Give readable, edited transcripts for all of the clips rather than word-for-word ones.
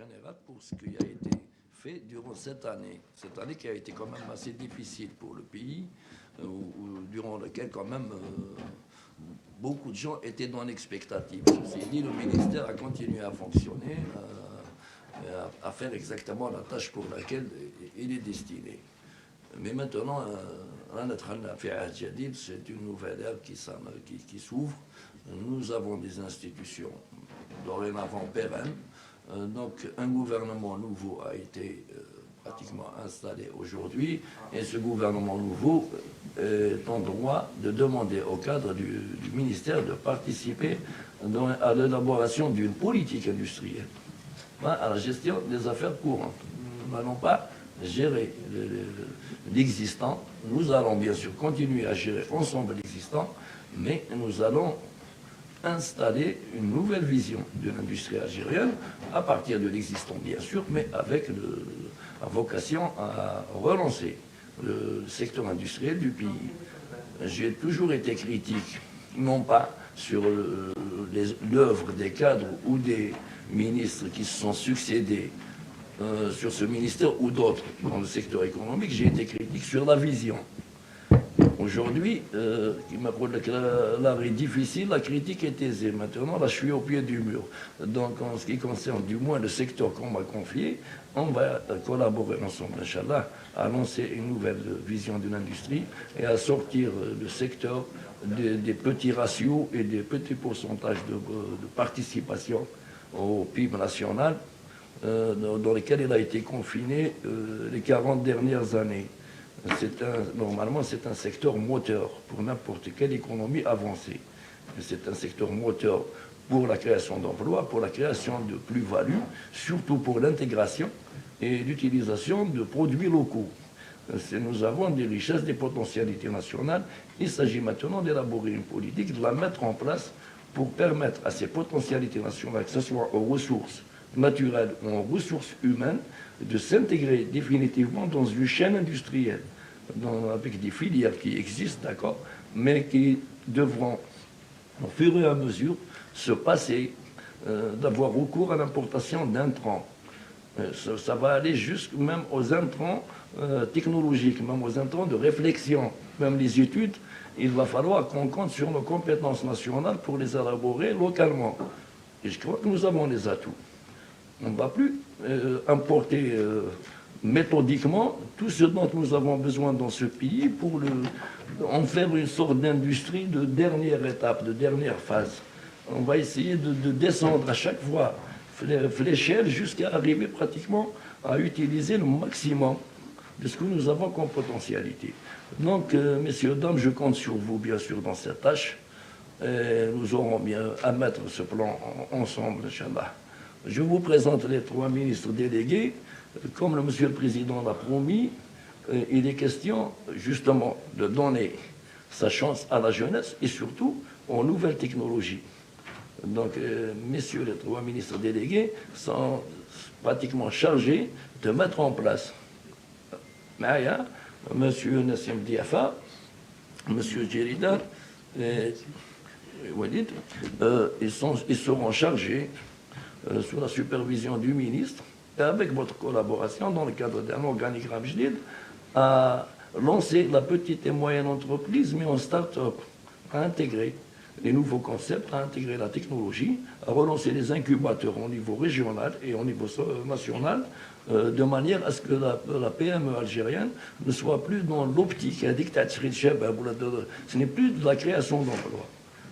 général pour ce qui a été fait durant cette année qui a été quand même assez difficile pour le pays, durant laquelle quand même beaucoup de gens étaient dans l'expectative. Ceci dit, le ministère a continué à fonctionner, à faire exactement la tâche pour laquelle il est destiné. Mais maintenant, c'est une nouvelle ère qui s'ouvre. Nous avons des institutions dorénavant pérennes. Donc un gouvernement nouveau a été pratiquement installé aujourd'hui, et ce gouvernement nouveau est en droit de demander au cadre du ministère de participer à l'élaboration d'une politique industrielle, à la gestion des affaires courantes. Nous n'allons pas gérer l'existant, nous allons bien sûr continuer à gérer ensemble l'existant, mais nous allons installer une nouvelle vision de l'industrie algérienne à partir de l'existant bien sûr, mais avec la vocation à relancer le secteur industriel du pays. J'ai toujours été critique, non pas sur l'œuvre des cadres ou des ministres qui se sont succédés sur ce ministère ou d'autres dans le secteur économique, j'ai été critique sur la vision. Aujourd'hui, l'art est difficile, la critique est aisée. Maintenant, là, je suis au pied du mur. Donc, en ce qui concerne du moins le secteur qu'on m'a confié, on va collaborer ensemble, Inch'Allah, à lancer une nouvelle vision de l'industrie et à sortir le secteur des petits ratios et des petits pourcentages de participation au PIB national dans lesquels il a été confiné les 40 dernières années. Normalement, c'est un secteur moteur pour n'importe quelle économie avancée. C'est un secteur moteur pour la création d'emplois, pour la création de plus-value, surtout pour l'intégration et l'utilisation de produits locaux. Nous avons des richesses, des potentialités nationales. Il s'agit maintenant d'élaborer une politique, de la mettre en place pour permettre à ces potentialités nationales, que ce soit aux ressources naturelles ou aux ressources humaines, de s'intégrer définitivement dans une chaîne industrielle, avec des filières qui existent, d'accord, mais qui devront, au fur et à mesure, se passer d'avoir recours à l'importation d'intrants. Ça va aller jusque même aux intrants technologiques, même aux intrants de réflexion, même les études. Il va falloir qu'on compte sur nos compétences nationales pour les élaborer localement. Et je crois que nous avons les atouts. On ne va plus importer méthodiquement tout ce dont nous avons besoin dans ce pays pour en faire une sorte d'industrie de dernière étape, de dernière phase. On va essayer de descendre à chaque fois l'échelle jusqu'à arriver pratiquement à utiliser le maximum de ce que nous avons comme potentialité. Donc, messieurs, dames, je compte sur vous, bien sûr, dans cette tâche. Nous aurons bien à mettre ce plan ensemble, Inch'Allah. Je vous présente les 3 ministres délégués. Comme le Monsieur le Président l'a promis, il est question justement de donner sa chance à la jeunesse et surtout aux nouvelles technologies. Donc, messieurs les 3 ministres délégués sont pratiquement chargés de mettre en place Maya, Monsieur Nassim Diafa, Monsieur Djerida et Walid, ils seront chargés sous la supervision du ministre et avec votre collaboration dans le cadre d'un organigramme JDID à lancer la petite et moyenne entreprise, mais en start-up, à intégrer les nouveaux concepts, à intégrer la technologie, à relancer les incubateurs au niveau régional et au niveau national, de manière à ce que la PME algérienne ne soit plus dans l'optique, ce n'est plus de la création d'emplois,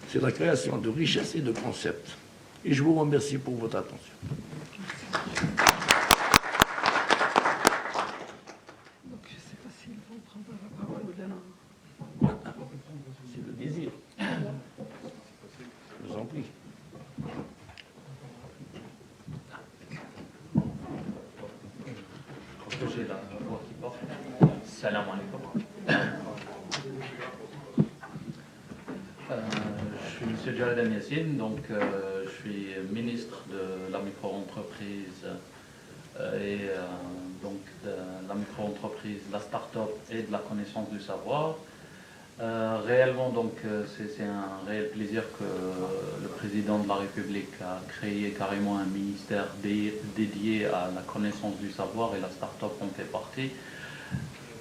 c'est la création de richesses et de concepts. Et je vous remercie pour votre attention. Donc, je ne sais pas s'ils vont prendre la parole ou non. C'est le désir. Je vous en prie. Je crois que j'ai la voix qui porte. Salam alaikum. Je suis M. Jalal Yassine, donc je suis ministre de la micro-entreprise donc de la micro-entreprise, de la start-up et de la connaissance du savoir. Réellement, donc, c'est un réel plaisir que le président de la République a créé carrément un ministère dédié à la connaissance du savoir, et la start-up en fait partie,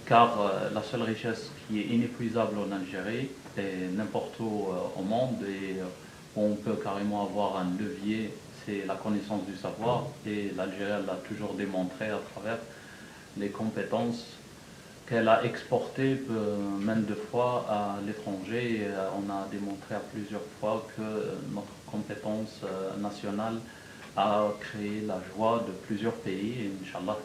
car la seule richesse qui est inépuisable en Algérie et n'importe où au monde, et on peut carrément avoir un levier, c'est la connaissance du savoir, et l'Algérie l'a toujours démontré à travers les compétences qu'elle a exportées maintes de fois à l'étranger. On a démontré à plusieurs fois que notre compétence nationale a créé la joie de plusieurs pays, et Inch'Allah,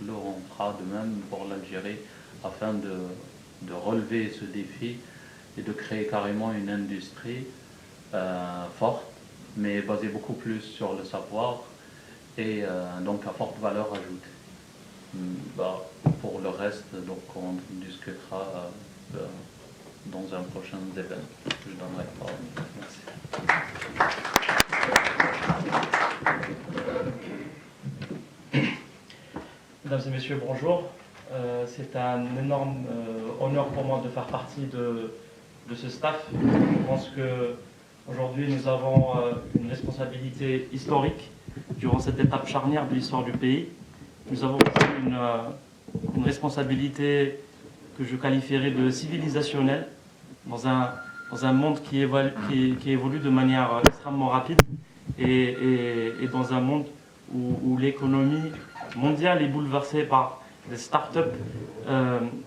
on fera de même pour l'Algérie, afin de relever ce défi et de créer carrément une industrie forte, mais basée beaucoup plus sur le savoir, et donc à forte valeur ajoutée. Pour le reste, donc on discutera dans un prochain événement. Je donnerai la parole. Merci. Mesdames et messieurs, bonjour. C'est un énorme honneur pour moi de faire partie de ce staff. Je pense qu'aujourd'hui, nous avons une responsabilité historique durant cette étape charnière de l'histoire du pays. Nous avons aussi une responsabilité que je qualifierais de civilisationnelle dans un monde qui évolue de manière extrêmement rapide, et dans un monde où l'économie mondiale est bouleversée par des startups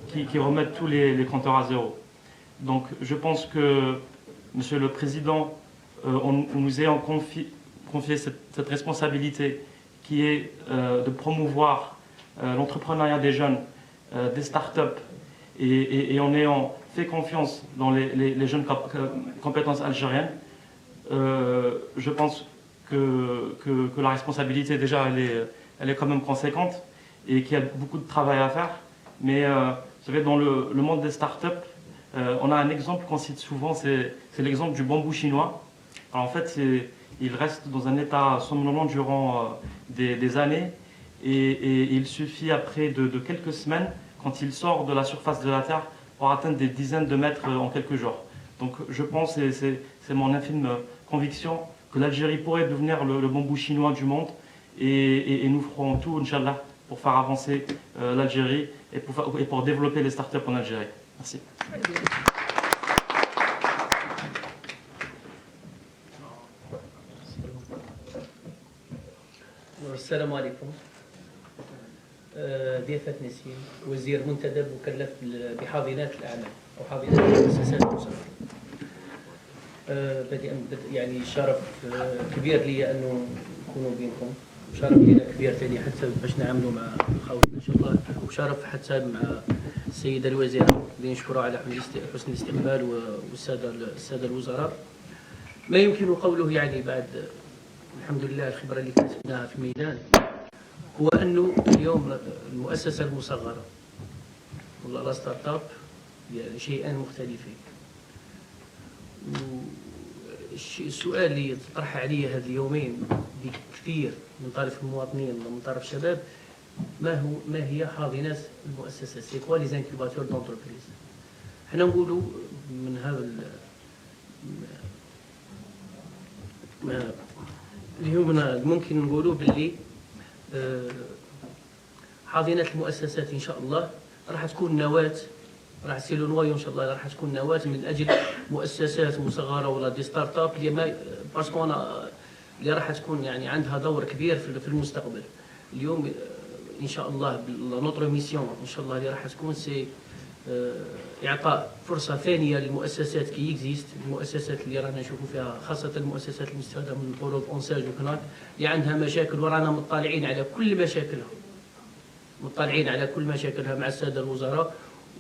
qui remettent tous les compteurs à zéro. Donc je pense que, Monsieur le Président, on nous ayant confié cette responsabilité qui est de promouvoir l'entrepreneuriat des jeunes, des startups, et en ayant fait confiance dans les jeunes compétences algériennes, je pense que la responsabilité, déjà, elle est quand même conséquente, et qu'il y a beaucoup de travail à faire. Mais vous savez, dans le monde des startups, on a un exemple qu'on cite souvent, c'est l'exemple du bambou chinois. Alors en fait, il reste dans un état somnolent durant des années, et il suffit après de quelques semaines, quand il sort de la surface de la Terre, pour atteindre des dizaines de mètres en quelques jours. Donc je pense, et c'est mon infime conviction, que l'Algérie pourrait devenir le bambou chinois du monde, et nous ferons tout, Inch'Allah, pour faire avancer l'Algérie et pour développer les startups en Algérie. Merci. السلام عليكم. ضيافة نسيم، وزير منتدب مكلف بحاضنات الأعمال أو حاضنات المؤسسات المصغرة. يعني شرف كبير لي أنه نكونوا بينكم، وشرف لنا كبير ثاني حتى باش نعملوا مع خوتنا إن شاء الله، وشرف حتى مع السيدة الوزيرة اللي نشكرها على حسن الاستقبال، والسادة الوزراء. ما يمكن قوله يعني بعد الحمد لله الخبرة اللي كسبناها في الميدان، هو أنه اليوم المؤسسة المصغرة والله لا ستارت اب يعني شيئان مختلفين. السؤال اللي تطرح عليه هذه اليومين بكثير من طرف المواطنين ومن طرف الشباب، ما هي حاضنات المؤسسات؟ سي كوا لي زانكوباتور دونتربريز؟ حنا نقولوا من هذا اليوم ممكن نقولوا باللي حاضنات المؤسسات ان شاء الله راح تكون نواة، راح تصير نوايا ان شاء الله، راح تكون نواة من اجل مؤسسات مصغره ولا دي ستارت اب باسكو اللي راح تكون يعني عندها دور كبير في المستقبل. اليوم ان شاء الله نوتر ميسيون ان شاء الله اللي راح تكون سي اعطاء فرصه ثانيه للمؤسسات كي اكزيست، المؤسسات اللي رانا نشوفوا فيها، خاصه المؤسسات المستفاده من القروض اونساج وكناك اللي عندها مشاكل، ورانا مطلعين على كل مشاكلها، مع الساده الوزراء،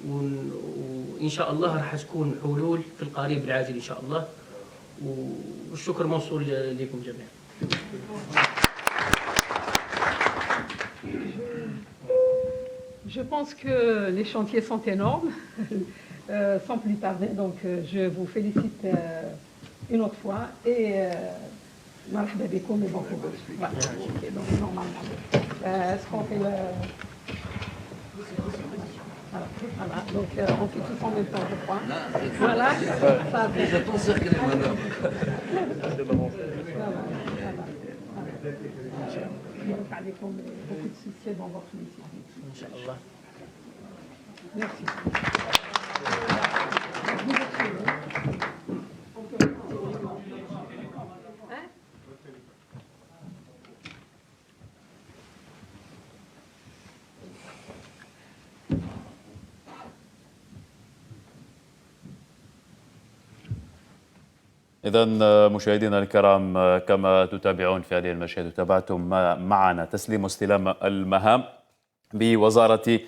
وان شاء الله راح تكون حلول في القريب العاجل ان شاء الله، والشكر موصول لكم جميعا. Je pense que les chantiers sont énormes, sans plus tarder. Donc, je vous félicite une autre fois et marhaba bikoum et bon courage. Voilà. Okay, donc, normalement. Est-ce qu'on fait le... Voilà. Donc on fait tout en même temps, je crois. Là, Voilà. Ça, je pense que les madame. Donc, عليكم beaucoup de succès dans votre mission. Inch'Allah. Merci. Hein? إذا مشاهدينا الكرام، كما تتابعون في هذه المشاهد وتابعتم معنا تسليم واستلام المهام بوزارة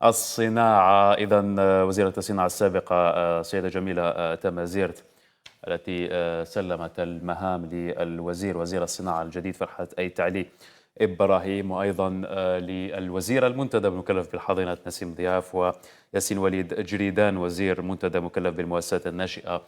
الصناعة. إذا وزيرة الصناعة السابقة سيدة جميلة تمازيرت التي سلمت المهام للوزير وزير الصناعة الجديد فرحات أيت علي إبراهيم، وأيضا للوزير المنتدب المكلف بالحاضنة نسيم ضياف، وياسين وليد جريدان وزير منتدب مكلف بالمؤسسات الناشئة